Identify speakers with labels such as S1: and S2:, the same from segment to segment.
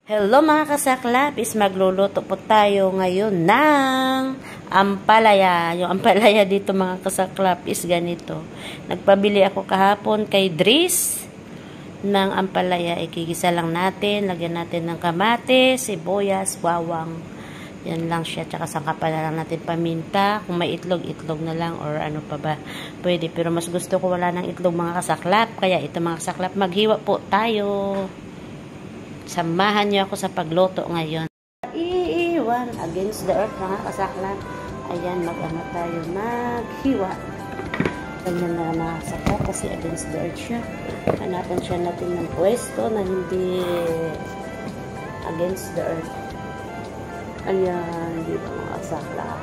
S1: Hello mga kasaklap, magluluto po tayo ngayon ng ampalaya. Yung ampalaya dito mga kasaklap is ganito. Nagpabili ako kahapon kay Dries ng ampalaya. Ikigisa lang natin, lagyan natin ng kamatis, sibuyas, bawang. Yan lang siya, tsaka sangkapan na lang natin paminta. Kung may itlog, itlog na lang or ano pa ba. Pwede, pero mas gusto ko wala ng itlog mga kasaklap. Kaya ito mga kasaklap, maghiwa po tayo. Samahan niyo ako sa pagluto ngayon. Iiwan against the earth mga kasaklap. Ayan, mag-ano tayo, maghiwa. Ganyan na mga kasaklap kasi against the earth siya. Hanapan siya natin ng pwesto na hindi against the earth. Ayan, dito mga kasaklap.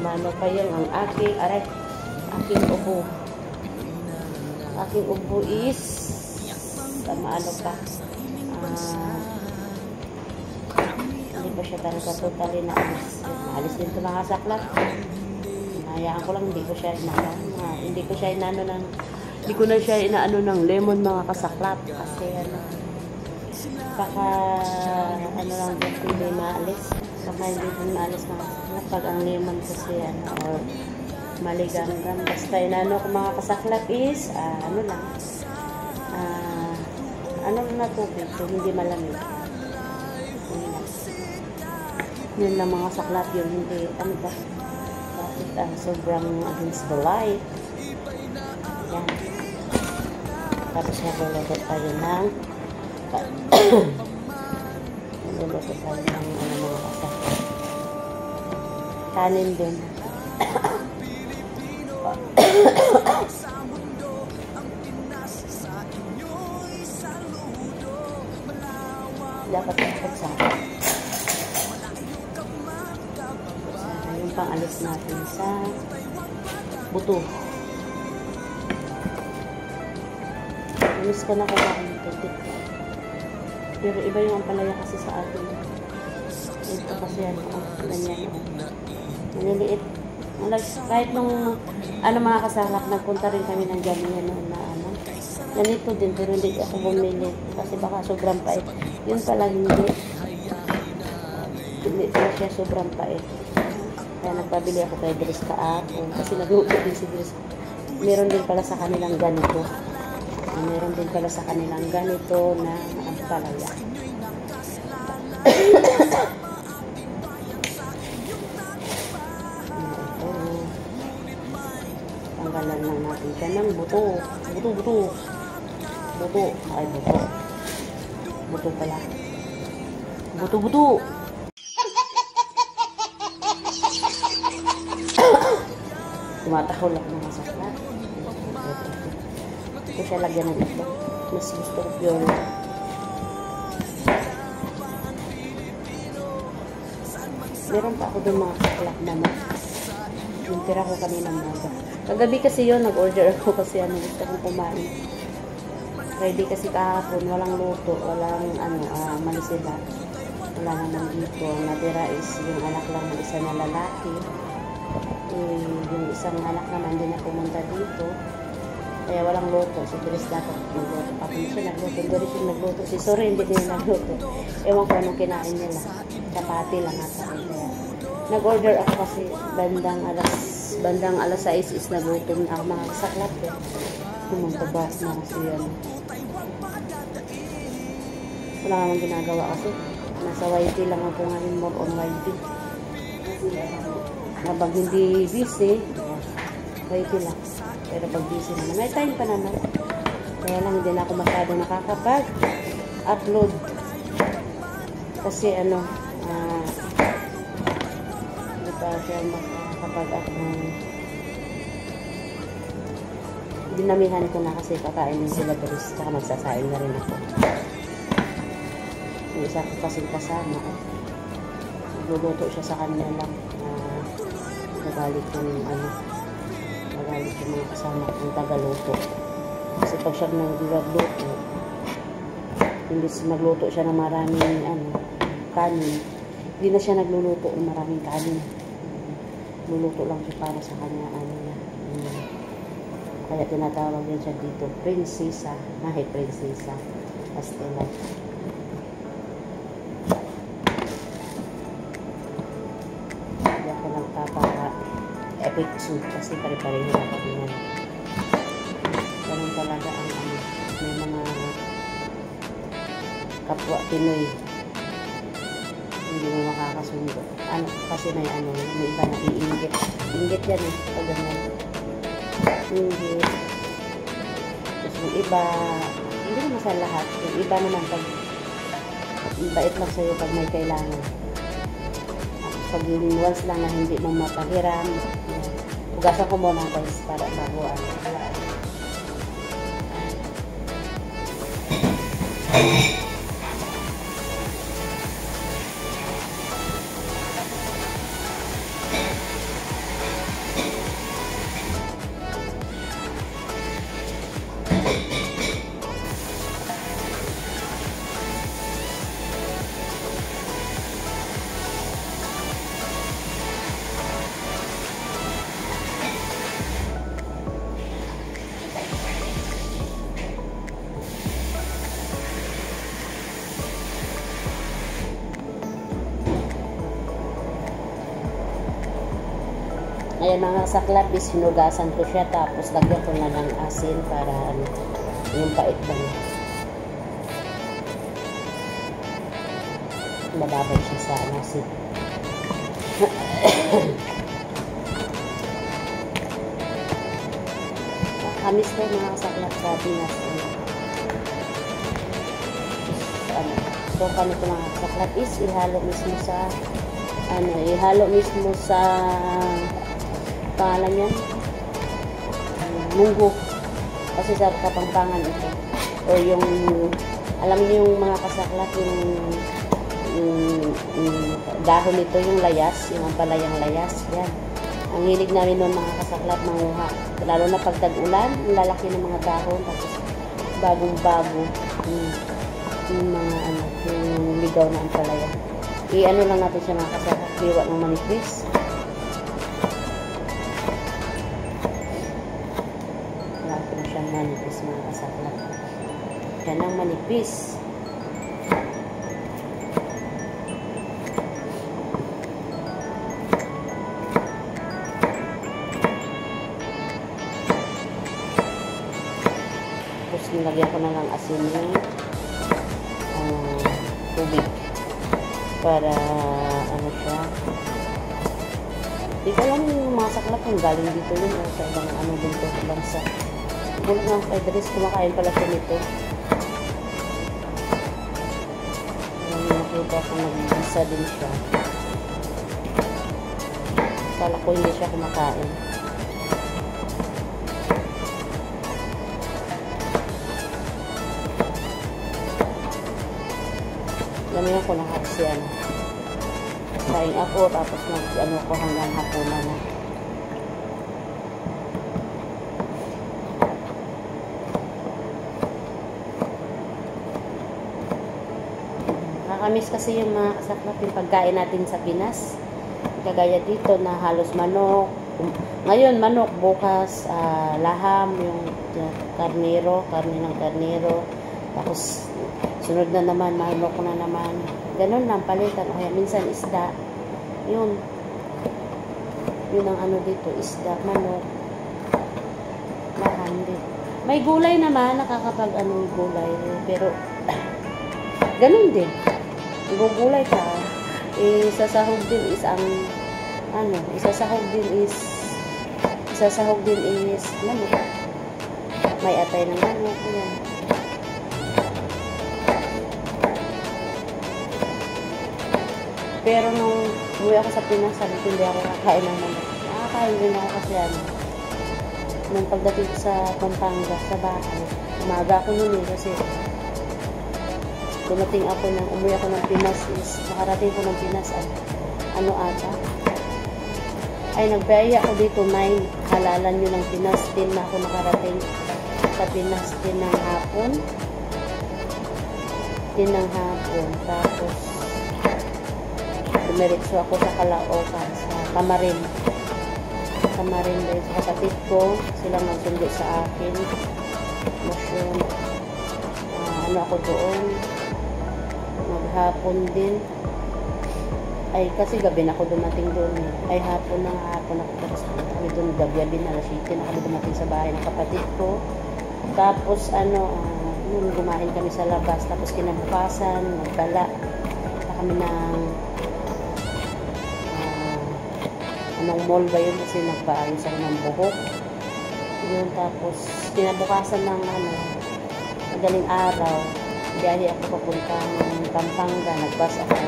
S1: Mano pa yun ang aking ubo. Aking ubo is ano pa. Hindi pa siya talaga totally na alis. Maalis din ito mga saklap. Hinayaan ko lang, hindi ko na siya inaano ng lemon mga kasaklap. Kasi baka lang din hindi maalis. Baka hindi din maalis mga kasaklap. Pag ang lemon kasi or maligam-gam. Basta inano ko mga kasaklap is ano na tubig, so hindi malamig. Yun lang mga saklap, yun hindi, bakit sobrang against the light. Yan. Tapos nagluluto tayo ng mga kasaklap. Kanin din. Dapat pagsama. Yung pang-alis natin sa buto. Alis ko na kumain ito. Pero iba yung ampalaya kasi sa atin. Ito kasi ganyan. Maliliit. Kahit nung mga kasalak, nagpunta rin kami ng ganyan na ganito din, pero hindi ako bumili kasi baka sobrang pait. Yun pala hindi pala siya sobrang pait. Kaya nagpabili ako kay Dries kahapon kasi nag-uupit din si Dries. Meron din pala sa kanilang ganito. Meron din pala sa kanilang ganito na ampalaya. Tanggalan lang natin siya ng buto. Ay, buto pala. Buto. Tumatahol ako ng masaklat. Ito siya lagyan ng ito. Mas gusto ko pure. Meron pa ako doon mga saklak naman. Yung tira ko kanina mga. Kagabi kasi yun, nag-order ako kasi gusto kong kumain. Ready kasi kahapon, walang luto, walang malisida. Wala naman dito. Natira is yung anak lang ng isa na lalaki. Yung isang anak naman din na pumunta dito. Kaya walang luto. Si Dries dapat nagluto. Kapag siya nagluto, Dries yung nagluto. Si Sorry, hindi din nagluto. Ewan ko anong kinain nila. Chapati lang ata. Kaya nag-order ako kasi bandang alas 6 is nagutom na ako mga saklap. Magpabas na kasi yan. Wala namang ginagawa kasi nasa YT lang ako ngayon, more on YT. Habang hindi busy, YT lang. Pero pag busy naman, may time pa naman. Kaya lang hindi na ako masyado nakakapag-upload. Kasi hindi pa siya makakapag-upload. Dinamihan ko na kasi kakainin sila Dries, saka magsasain na rin ako. Yung isa ko kasi kasama, nagluluto siya sa kanya lang. Nagalit yung mga kasama kong tagaluto. Kasi pag siya nagluto, hindi nagluto siya ng maraming kanin. Hindi na siya nagluluto ng maraming kanin. Luluto lang siya para sa kanya kaya tinatawag din siya dito prinsesa. Prinsesa Estela. quick soup kasi pare-pareho na kami yan. Ganun talaga ang ano, may mga kapwa Pinoy hindi mo makakasundo. Ano kasi may ano, may iba na iinggit. Inggit yan eh, pag ganyan. Inggit. Tapos yung iba, hindi naman sa lahat. Yung iba naman pag bait lang sa'yo pag may kailangan. Tapos pag yung once lang na hindi mo mapahiram, hugasan ko muna guys para bago ano. Ayan mga saklap is hinugasan ko siya tapos lagyan ko na ng asin para ano, yung pait ba niya. Malabad siya sa asin. Kamis ko mga saklap sa Pinas. So kami ko mga saklap is ihalo mismo sa pangalan yan, munggo. Kasi sa Kapampangan ito. O yung, alam niyo yung mga kasaklap, yung dahon nito, yung layas, yung ampalayang layas. Yan. Ang hilig namin noon mga kasaklap, manguha. Lalo na pag tag-ulan, ang lalaki ng mga dahon, tapos bagong-bago. Yung mga ano, yung ligaw na ampalaya. I-ano lang natin siya mga kasaklap, liwa ng manipis. Manipis mga kasaklap. Yan ang manipis. Tapos nilagyan ko na lang asin yung tubig para ano siya. Di ko alam yung mga saklap kung galing dito yun o sa ibang ano dito sa bansa. Bulat ng kay Dres, kumakain pala siya nito. Nakita ko nag-isa din siya. Kala ko hindi siya kumakain. Lamihan ko na kasi ano. Kain ako tapos nag-ano ko hanggang hapunan na. Nakakamiss kasi yung mga kasaklap yung pagkain natin sa Pinas. Kagaya dito na halos manok. Ngayon manok, bukas laham, yung karne ng karnero. Tapos sunod na naman, manok na naman. Ganun lang, palitan. O kaya minsan isda. Yun ang ano dito, isda, manok, laham din. May gulay naman, nakakapag ano gulay. Pero ganun din. Gugulay ka, isasahog din is manok. May atay ng manok. Yan. Pero nung umuwi ako sa Pinas, sabi ko hindi ako kakain ng manok. Nakakain din ako kasi nung pagdating sa Pampanga, sa bahay. Umaga ako nun kasi dumating ako umuwi ako ng Pinas nakarating ko ng Pinas at nagbayaya ako dito 9 halalan nyo ng Pinas din na ako nakarating sa Pinas din ng hapon tapos dumiretso ako sa Caloocan sa Tamarin dahil sa kapatid ko sila magsundo sa akin ako doon maghapon din Ay, kasi gabi na ako dumating doon eh. Ay, hapon na nga, hapon ako. Tapos kami doon, gabi na, alas 7 na kami dumating sa bahay ng kapatid ko. Tapos, nung kumain kami sa labas, tapos kinabukasan, nagdala kami ng, anong mall ba yun? Kasi nagpaayos ako ng buhok. Yun, tapos, kinabukasan ng, madaling araw, biyahe ako papuntang Pampanga, nagbus ako.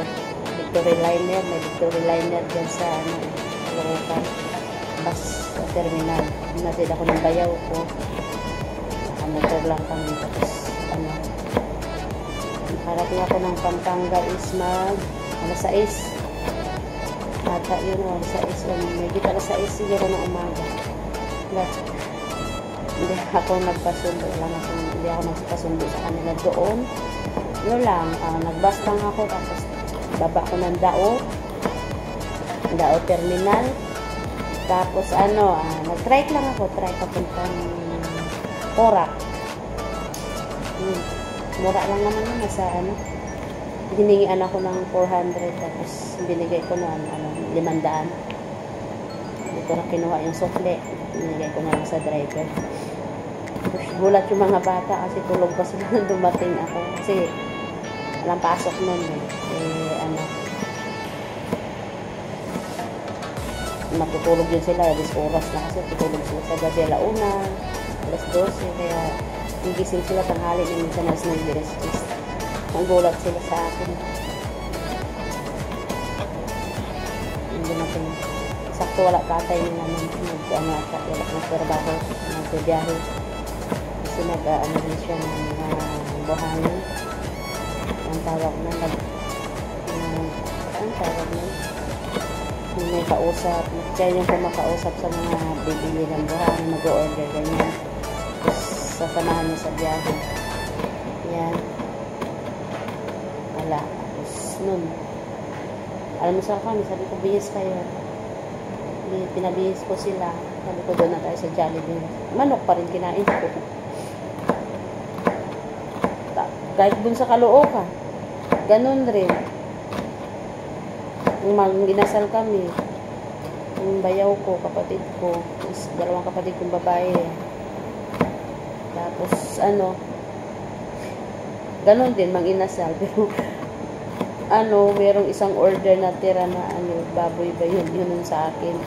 S1: Victory Liner, may Victory Liner dyan sa Caloocan bus terminal. Natid ako ng bayaw ko, nakamotor lang kami. Tapos nakarating ako ng Pampanga is alas 6 ata yun, alas 6 may gita alas 6 siguro ng umaga. Hindi ako nagpasundo lang, hindi ako nagpasundo sa kanila doon. Yun lang, nagbus lang ako, tapos baba ko ng Dao Terminal. Tapos nag-trike lang ako, trike papuntang Porac. Mura lang naman yun, nasa hiningian ako ng 400, tapos binigay ko na 500. Hindi ko na kinuha yung sukle, binigay ko na lang sa driver. Tapos gulat yung mga bata kasi tulog pa sila nang dumating ako, kasi walang pasok nun matutulog yun sila, 10 oras na kasi tutulog sila sa gabi, alauna, alas 12, kaya gigising sila tanghali na minsan alas 9, alas 10. Ang gulat sila sa akin. Hindi natin, sakto wala tatay nila wala ng trabaho, nagbibiyahe. Kasi rin siya ng buhangin. Ang tawag na may kausap, siya yung kumakausap sa mga bibili ng buhangin, mag-order ganyan. Tapos sasamahan niya sa biyahe. Yan. Wala. Tapos nun, alam mo sa kami, sabi ko bihis kayo. Pinabihis ko sila. Sabi ko doon na tayo sa Jollibee. Manok pa rin kinain ko. Kahit dun sa Caloocan, ganun rin. Yung ginasal kami, yung bayaw ko, kapatid ko, dalawang kapatid kong babae. Tapos ganun din, inasal. Pero merong isang order na tira na baboy ba yun sa akin,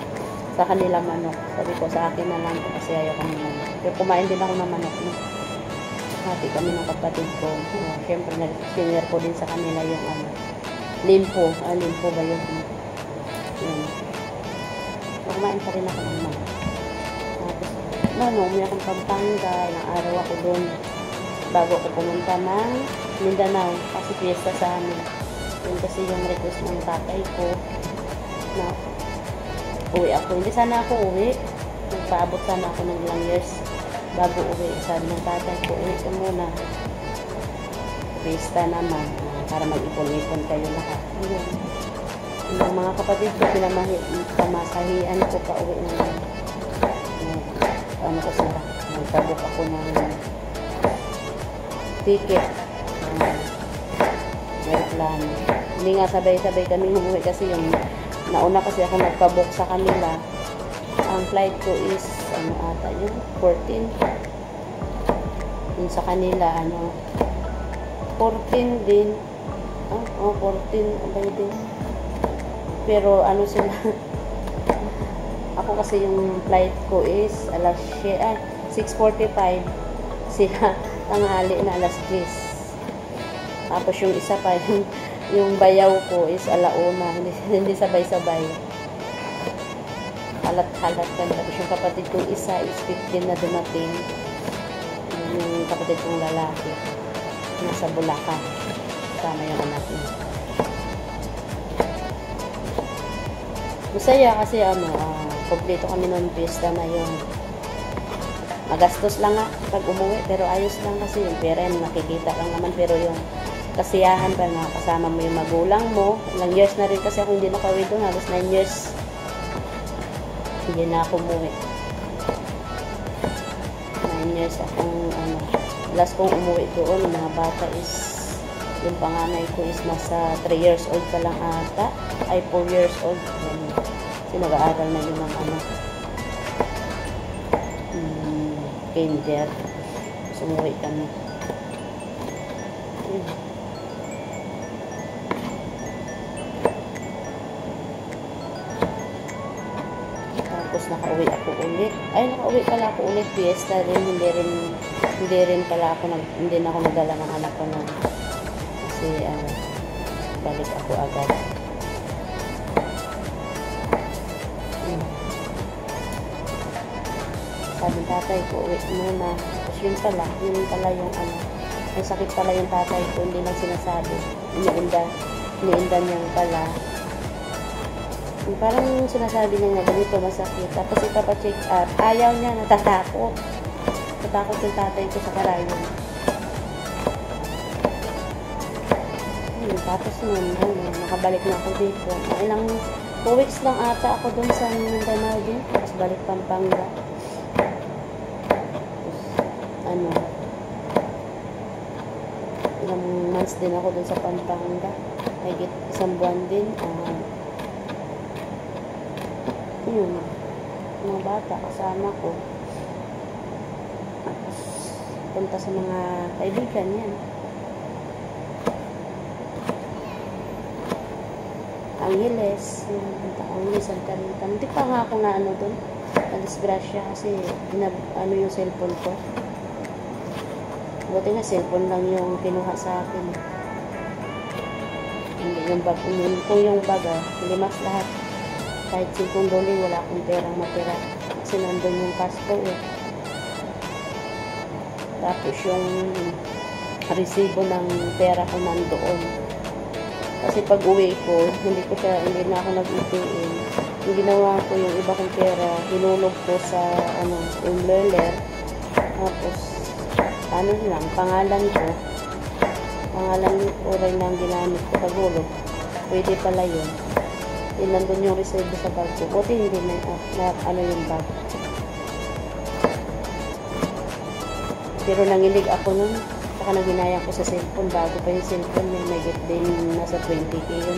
S1: sa kanila manok. Sabi ko sa akin na lang kasi ayaw kami manok. Pero kumain din ako ng manok, no? Hati kami ng kapatid ko. Siyempre, nag-senior ko din sa kanila yung limpo. Limpo ba yun? Yan. Kumain pa rin ako ng manok. Tapos, umiyak akong Pampanga. Ilang araw ako doon. Bago ako pumunta ng Mindanao. Kasi fiesta sa amin. Yun kasi yung request ng tatay ko na uwi ako. Hindi sana ako uwi. Nagpaabot sana ako ng ilang years bago uwi. Sabi ng tatay ko, uwi ko muna. Fiesta naman. Para mag-ipon-ipon kayo lahat. Yun. Yung mga kapatid ko, pinamasahian ko pa uwi ng ko sila. Nagtabok ako ng ticket. Aeroplano. Hindi nga sabay-sabay kami umuwi kasi yung nauna kasi ako nagpabook sa kanila. Ang flight ko is ata yun 14. Yung sa kanila 14 din. 14 abay din. Pero sila ako kasi yung flight ko is alas 6:45. Sila tanghali na alas 10. Tapos yung isa pa, yung bayaw ko is alauna. Hindi sabay-sabay. Halat-halat ka. Tapos yung kapatid kong isa is 15 na dumating. Yung kapatid kong lalaki. Nasa Bulacan. Kasama yung anak niya. Masaya kasi kompleto kami noong fiesta na yun. Magastos lang pag umuwi, pero ayos lang kasi yung pera yung nakikita lang naman, pero yung kasiyahan pa na kasama mo yung magulang mo. Ilang years na rin kasi ako hindi nakauwi doon, halos 9 years hindi na ako umuwi. 9 years akong last kong umuwi doon, mga bata is Yung panganay ko is nasa 3 years old pa lang ata. Ay, 4 years old. Kasi nag-aaral na yun ng ano. Kinder. Sumuwi kami. Tapos nakauwi ako ulit. Ay, nakauwi pala ako ulit. Fiesta rin. Hindi rin pala ako hindi na ako nagdala ng anak ko nun. Kasi balik ako agad. Sabi ng tatay ko, uwi muna. Tapos yun pala yung may sakit pala yung tatay ko, hindi lang sinasabi. Iniinda niyang pala. Parang sinasabi niya nga, ganito masakit. Tapos ipapacheck up. Ayaw niya, natatakot. Natakot yung tatay ko sa karayon. Tapos nun, nakabalik na ako dito. Ilang 2 weeks lang ata ako dun sa Mindanao din. Tapos balik Pampanga. Ilang months din ako dun sa Pampanga. Higit 1 buwan din. Yun. Mga bata, kasama ko. Tapos, punta sa mga kaibigan yan. Angeles, Santa Rita. Hindi pa nga ako na doon. Disgrasya kasi yung cellphone ko. Buti nga cellphone lang yung kinuha sa akin. Hindi yung bag. Kung yung bag, limas lahat. Kahit $10 wala akong perang matira. Kasi nandun yung cash ko Tapos yung resibo ng pera ko nandoon. Kasi pag uwi ko, hindi na ako nag-ATM. Yung ginawa ko yung iba kong pera, hinulog ko sa Umlerler. Tapos, pangalan ko rin ang ginamit ko pag-hulog. Pwede pala yun. Nandun yung resibo sa bag ko. Buti hindi na yung bag. Pero nangilig ako nun. Saka naghinayang ko sa cellphone. Bago pa yung cellphone, may get din nasa 20K yun.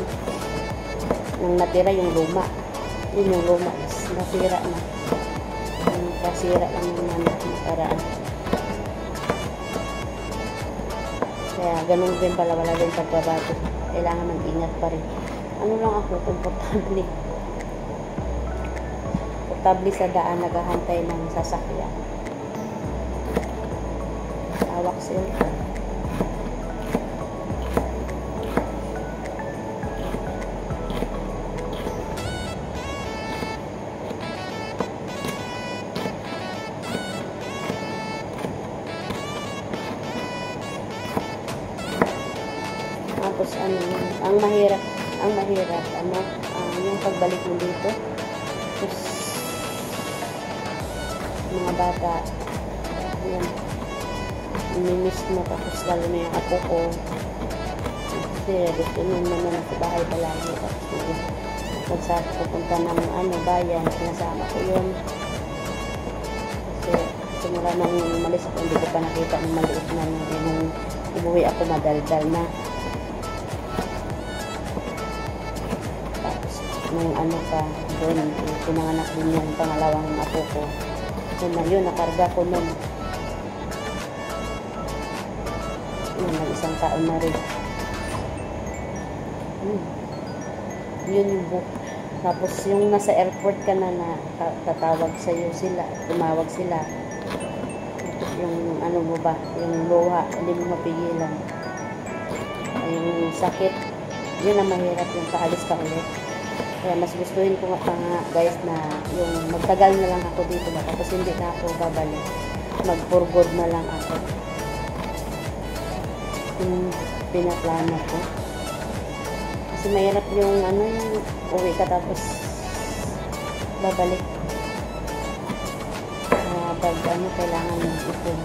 S1: Nang natira yung luma. Yun yung luma. Nasira na. Yung kasira lang yung paraan. Kaya ganun din pala, wala din pagbabago. Kailangan mag-ingat pa rin. Ano lang ako, komportable. Komportable sa daan, naghahantay ng sasakyan. Hawak cellphone. Tapos ang mahirap yung pagbalik mo dito. Tapos mga bata, yan, mimiss mo. Tapos lalo na yung apo ko, kasi gusto nyo naman sa bahay palagi. Tapos pupunta ng bayan, sinasama ko yun. Kasi simula nang umalis ako, hindi ko pa nakita ng maliit na yung ibuwi ako, madaldal na. Nung doon, pinanganak din yung pangalawang apo ko. Yun, nakarga ko nun. Yun, nag-1 taon na rin. Yun yung book. Tapos yung nasa airport ka na tatawag sa'yo sila, tumawag sila. Tapos yung mo ba, yung luha, hindi mo mapigilan. Yung sakit, yun ang mahirap, yung paalis ka ulit. Kaya mas gustuhin ko nga guys na yung magtagal na lang ako dito ba, tapos hindi na ako babalik. Mag-for good na lang ako. Yung pinaplano ko. Kasi mahirap yung yung uwi ka tapos babalik. Kailangan mag-ipon.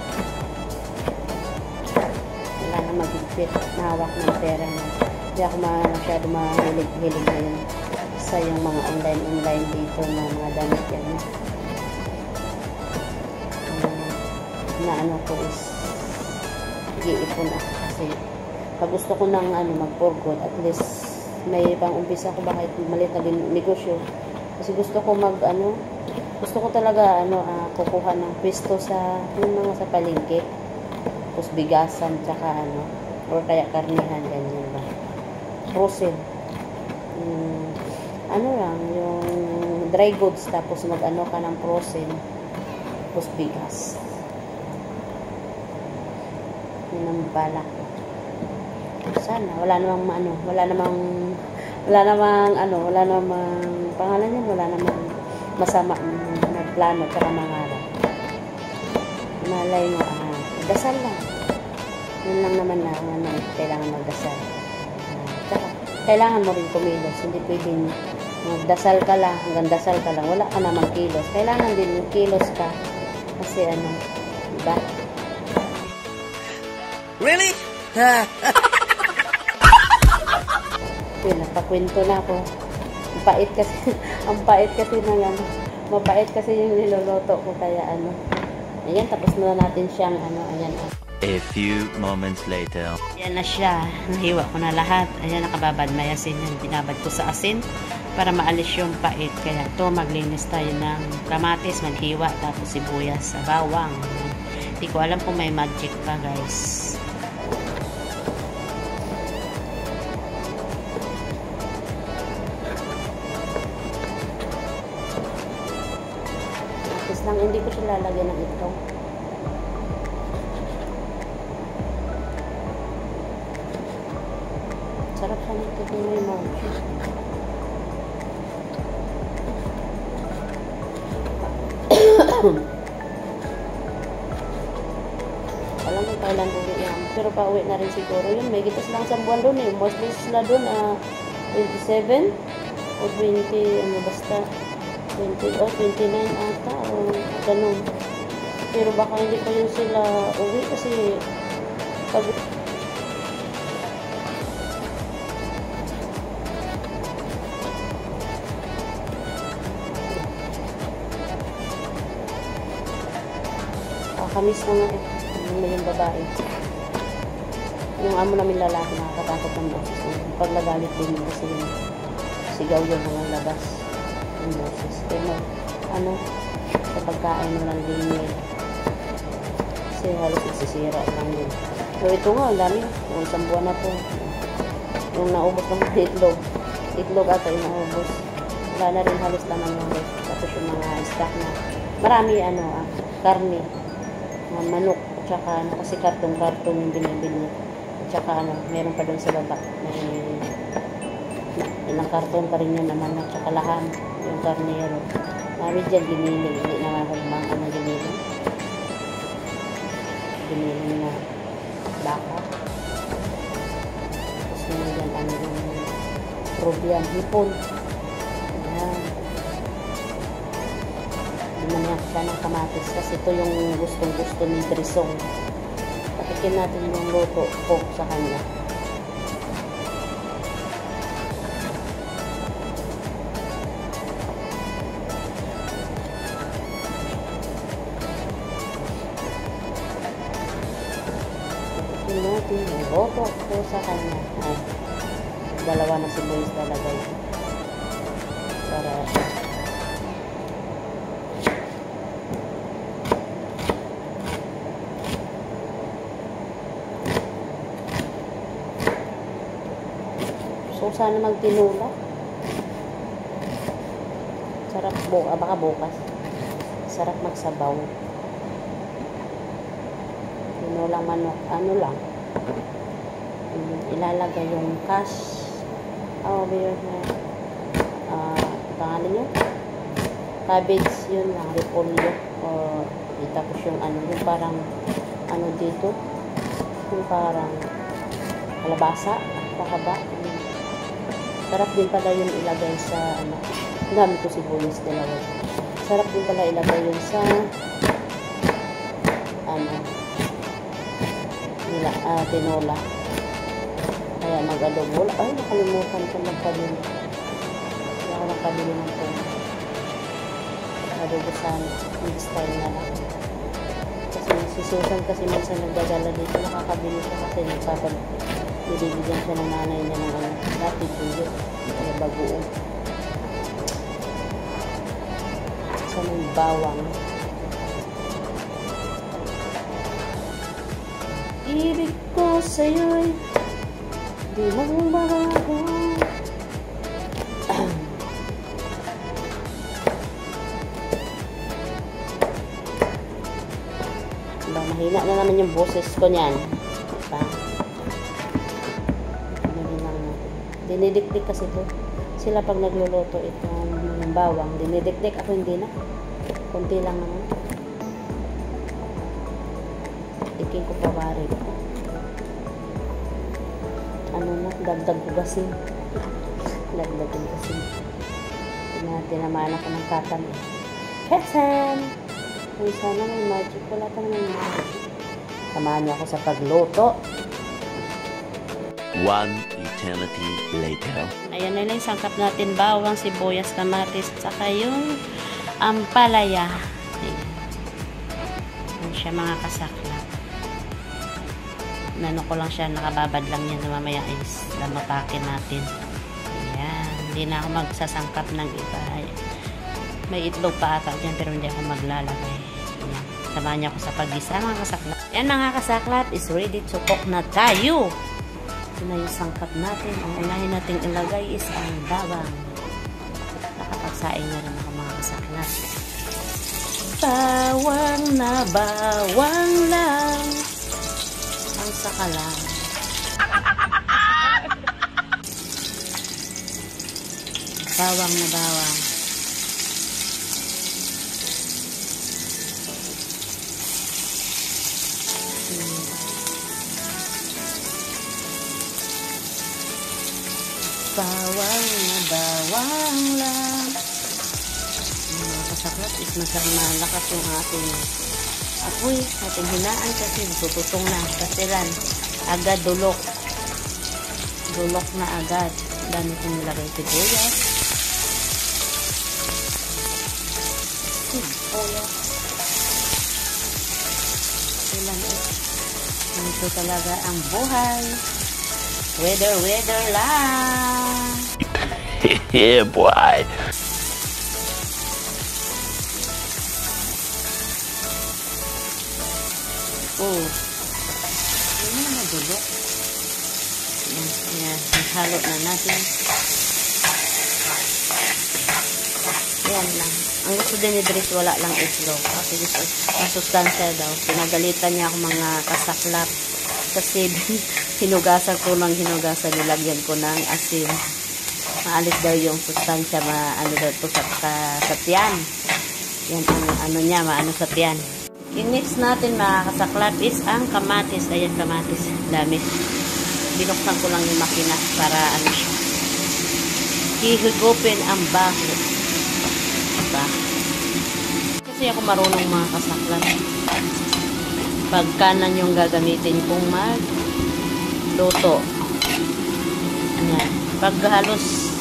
S1: Kailangan mag-ipit na hawak ng pera na. Hindi ako masyado mahilig ngayon sa yung mga online dito na mga damit yan. Na ko is i-ipon ako kasi Pag gusto ko ng ano, mag-forgot, at least may pang-umpisa ko ba kahit maliit na negosyo. Kasi gusto ko gusto ko talaga kukuha ng pwesto sa yung mga sa palengke. Tapos bigasan, tsaka or kaya karnihan, ganyan ba. Frozen. Lang, yung dry goods, tapos ka ng frozen. Tapos bigas. Yun ang balak ko. Sana, wala namang pangalan yan, wala namang masama na plano para mangarap. Malay mo, dasal lang. Yun lang naman na kailangan magdasal. Tsaka, kailangan mo rin kumilos. Hindi pwedeng magdasal ka lang, hanggang dasal ka lang, wala ka namang kilos. Kailangan din kilos ka. Kasi diba?
S2: Really?
S1: Yun, napakwento na ako. Ang pait kasi, mapait kasi yung niloloto ko, kaya ayan, tapos na natin siyang ayan.
S2: A few moments later.
S1: Ayan na siya, nahiwa ko na lahat. Ayan, nakababad may asin yan, binabad ko sa asin para maalis yung pait. Kaya maglinis tayo ng kamatis, maghiwa, tapos sibuyas, bawang. Hindi ko alam kung may magic pa, guys. Lang, hindi ko siya lalagyan ng itlog. Sarap siya nito kung may mochi. Alam mo kailan uwi yan. Pero pa-uwi na rin siguro yun. May gitas lang sa buwan doon eh. Mostly sila doon 27 o 20, basta 20 o 29 ata o ganun. Pero baka hindi pa yun sila uwi kasi pag kamis ko nga yung babae. Yung amo namin lalaki nakakatakot ng boses. Pag nagalit din kasi yung sigaw yung mga labas. Yung boses. Pero sa pagkain mo ng limit. Kasi halos nagsisira lang din. So ito nga, ang dami. Yung isang buwan na po. Yung naubos ng itlog. Itlog ata yung naubos. Wala na rin halos laman yung rest. Tapos yung mga stock na. Marami karne. Manok. At saka kasi kartong-kartong yung binibili. At saka meron pa doon sa baba. May ilang karton pa rin yun naman. At saka laham. Yung karnero. Marami dyan giniling. Hindi naman ako giniling. Giniling na baka. Tapos meron dyan yung Peruvian hipon. Ayan. Dinamyak siya ng kamatis kasi ito yung gustong-gusto ni Drisong. Patikin natin yung luto ko sa kanya. Natin yung roto ko sa kanya. Ay, dalawa na sibuyas lalagay para so sana magtinula. Sarap baka bukas. Sarap magsabaw. Tinulang manok, lang. Ilalagay yung cash. Pangalan nyo? Cabbage, yun lang. Repolyo. Tapos yung yung parang, dito. Yung parang kalabasa. Pakaba. Sarap din pala yung ilagay sa, gamit ko sibuyas dalawa. Sarap din pala ilagay yun sa, tinola. Kaya mag-adobo. Ay, nakalimutan ko magpabili. Kaya ako nakabili ng po. Adobo sana. Yung style na lang. Kasi si Susan kasi minsan nagdadala dito. Nakakabili siya kasi Binibigyan siya ng nanay niya ng ano, dati tuyo. Kaya bagoong. Sa ng bawang. Ibig ko sa'yo'y di magbabago. Mahina na naman yung boses ko niyan. Diba? Dinidikdik kasi ito. Sila pag nagluluto itong bawang, dinidikdik. Ako hindi na. Kunti lang naman. Iking ko pawari. Ano na, dagdag ko gasin. Dagdagin gasin. Tinamaan ako ng katan. Ketsan! Kung sana may magic, wala pa naman magic. Samahan niyo ako sa pagluto.
S2: One eternity later.
S1: Ayan na lang, sangkap natin bawang, sibuyas, kamatis, saka yung ampalaya. Ayan. Ayan siya mga kasaklap. Nano ko lang siya, nakababad lang yan na mamaya is lamatakin natin. Ayan, hindi na ako magsasangkap ng iba. May itlog pa ata dyan pero hindi ako maglalagay. Ayan. Samahan niya ako sa paggisa mga kasaklap. Ayan mga kasaklap, is ready to cook na tayo. Ito na yung sangkap natin. Ang unahin natin ilagay is ang bawang. Nakapagsaing na rin ako mga kasaklap. Bawang na bawang lang ang sakalang. Bawang na bawang. Bawang na bawang lang. Mga kasaklap is malakas yung ating apoy, ating hinaan kasi tututong na. Kasiran, agad dulok. Dulok na agad. Dami kong nilagay sibuyas. Sibuyas. Ilan ito talaga ang buhay. Weather lang.
S2: Yeah, boy.
S1: Oh. Ano na madulo? Yan. Halo na natin. Yan lang. Ang gusto din ni Dries, wala lang itlog. Kasi gusto, masustansya daw. Pinagalitan niya ako mga kasaklap. Kasi hinugasan ko ng hinugasan, nilagyan ko ng asin. Maalis daw yung sustansya, maano daw ito sa tiyan. Yan ang ano niya, maano sa tiyan. I-mix natin mga kasaklap is ang kamatis. Ayan kamatis, dami. Binuksan ko lang yung makina para ano siya. Hihigupin ang baho. Diba? Kasi ako marunong mga kasaklap. Pagkanan yung gagamitin kong magluto. Ayan. Pag halos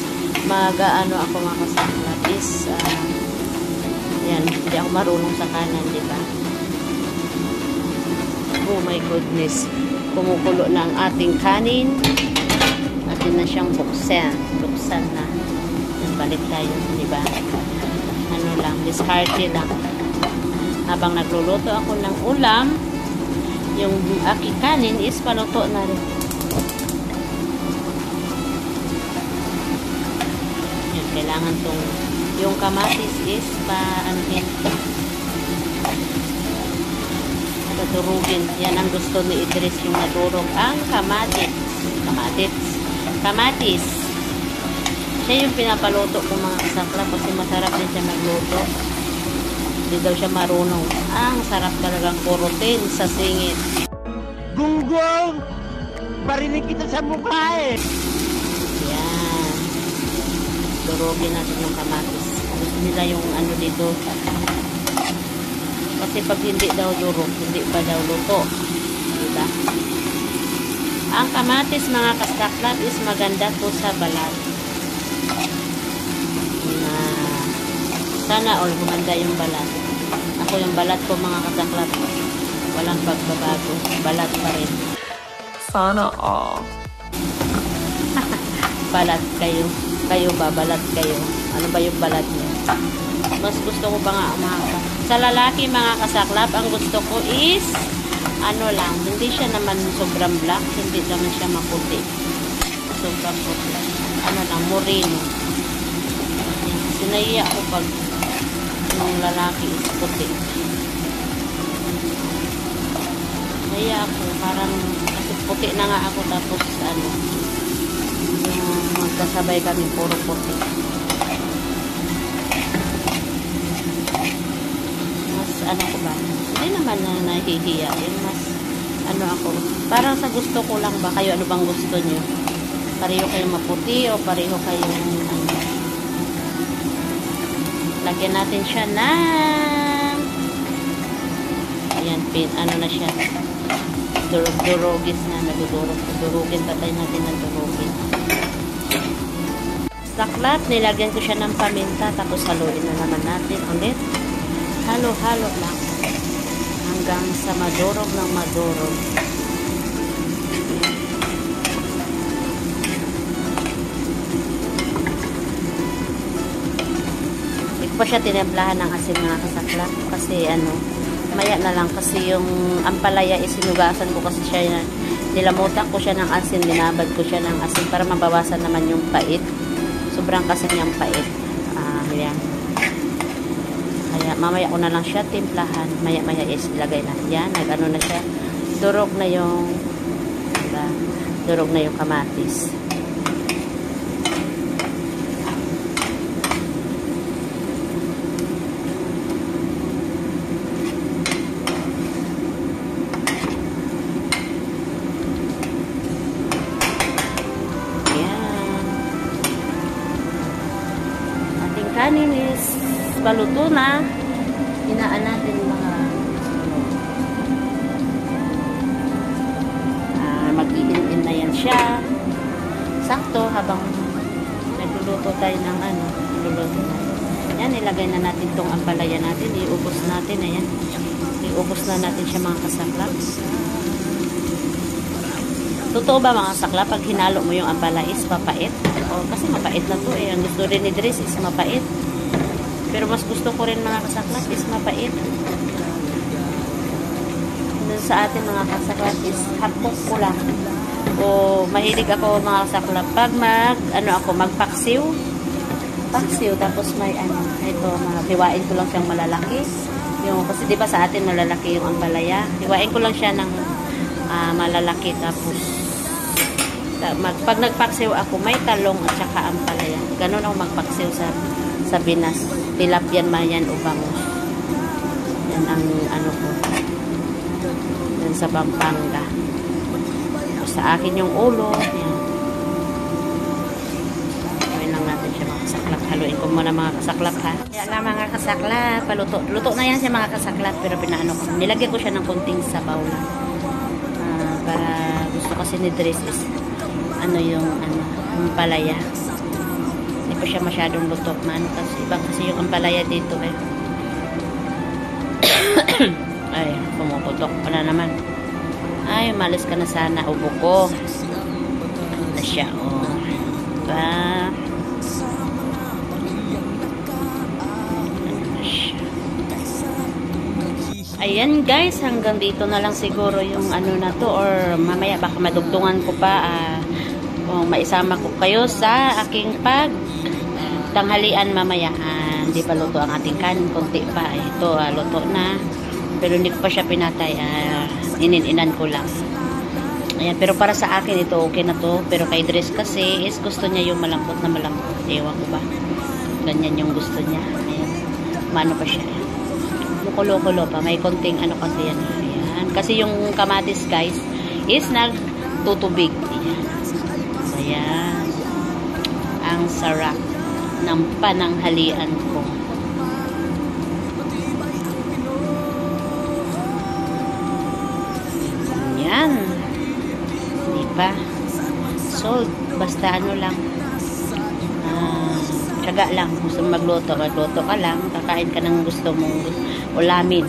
S1: mag-ano ako mga kasaklap is yan, hindi ako marunong sa kanan, di ba? Oh my goodness. Kumukulo na ang ating kanin. Atin na siyang buksan. Buksan na. Balik tayo, di ba? Ano lang, discarte lang. Habang nagluluto ako ng ulam, yung aking kanin is paluto na rin. Yan, kailangan tong yung kamatis is paanhin. Durugin. Yan ang gusto ni Idris, yung nadurog ang kamatis. Kamatis. Siya yung pinapaluto ko mga kasaklap kasi masarap din siya magluto. Hindi daw siya marunong. Ang sarap talagang kurutin sa singit.
S3: Gunggong! Barinig kita sa mukha eh!
S1: Yan. Durugin natin yung kamatis. Gusto nila yung ano dito. Kasi pag hindi daw durog, hindi pa daw luto. Diba? Ang kamatis mga kasaklap is maganda po sa balat. Sana all gumanda yung balat. Ako yung balat ko mga kasaklap, walang pagbabago. Balat pa rin.
S4: Sana all.
S1: balat kayo. Kayo ba? Balat kayo. Ano ba yung balat niyo? Mas gusto ko ba nga sa lalaki mga kasaklap, ang gusto ko is ano lang, hindi siya naman sobrang black, hindi naman siya maputi. Sobrang puti. Ano lang, moreno. Sinaiya ko pag yung lalaki is puti. Sinaiya ako, parang kasi puti na nga ako tapos ano, yung magkasabay kami puro puti. Ano ko ba? Hindi naman na nahihiya. Yung mas, ano ako, parang sa gusto ko lang ba? Kayo, ano bang gusto nyo? Pareho kayong maputi o pareho kayong, ano? Lagyan natin siya ng, ayan, ano na siya, durugis na, durugin, tatay natin ng durugin. Saklap, nilagyan ko siya ng paminta, tapos haluin na naman natin ulit. Halo-halo lang hanggang sa madurog ng madurog. Hindi ko pa siya tinimplahan ng asin mga kasaklap kasi ano, maya na lang kasi yung ampalaya isinugasan ko kasi siya, nilamutan ko siya ng asin, binabad ko siya ng asin para mabawasan naman yung pait. Sobrang kasi niyang pait. Yan. Kaya mamaya ko na lang siya timplahan. Maya-maya is ilagay na. Yan, nag-ano na siya. Durog na yung diba? Durog na yung kamatis. Yan. Ating kanin is paluto na. Hinaan natin mga mag-iin-in na yan siya. Sakto habang nagluluto tayo ng ano, nagluluto na. Yan, ilagay na natin tong ampalaya natin. Iubos natin, ayan. Iubos na natin siya mga kasaklap. Totoo ba mga kasaklap, pag hinalo mo yung ampalaya is papait? O, kasi mapait na to eh. Ang gusto rin ni Dres is mapait. Pero mas gusto ko rin mga kasaklap is mapait. Doon sa atin mga kasaklap is hapok ko lang. O mahilig ako mga kasaklap pag magpaksiw. Paksiw tapos may ano, ito hiwain ko lang siyang malalaki. Yung kasi 'di ba sa atin malalaki yung ampalaya. Hiwain ko lang siya ng malalaki tapos pag nagpaksiw ako may talong at saka ampalaya. Ganun ako magpaksiw sa binas. Tilapyan man yan o bangus. Yan ang ano ko. Yan sa Pampanga. Sa akin yung ulo. Yan. Gawin lang natin siya mga kasaklap. Haluin ko muna mga kasaklap ha. Yan na mga kasaklap. Luto na yan siya mga kasaklap. Pero pinaano ko. Nilagyan ko siya ng konting sabaw lang. Para gusto kasi ni Dres is ano yung palaya. Hindi pa siya masyadong luto na ano kasi iba kasi yung ampalaya dito eh. Ay, pumuputok pa na naman. Ay, umalis ka na sana. Ubo ko. Ano na siya, oh. Diba? Ano na siya. Ayan guys, hanggang dito na lang siguro yung ano na to or mamaya baka madugtungan ko pa kung maisama ko kayo sa aking tanghalian mamaya. Hindi pa luto ang ating kanin, konti pa. Ito, luto na. Pero hindi ko pa siya pinatay. Inin-inan ko lang. Ayan, pero para sa akin ito okay na to. Pero kay Dres kasi is gusto niya yung malambot na malambot. Ewan ko ba. Ganyan yung gusto niya. Ayan. Mano pa siya. Kulo-kulo pa. May konting konti yan. Ayan. Kasi yung kamatis guys is nagtutubig. Ayan. Ayan. Ang sarap ng pananghalian ko. Yan. Hindi pa. Salt. Basta ano lang. Tiyaga lang. Gusto mong magluto. Magluto ka lang. Kakain ka ng gusto mong ulamin.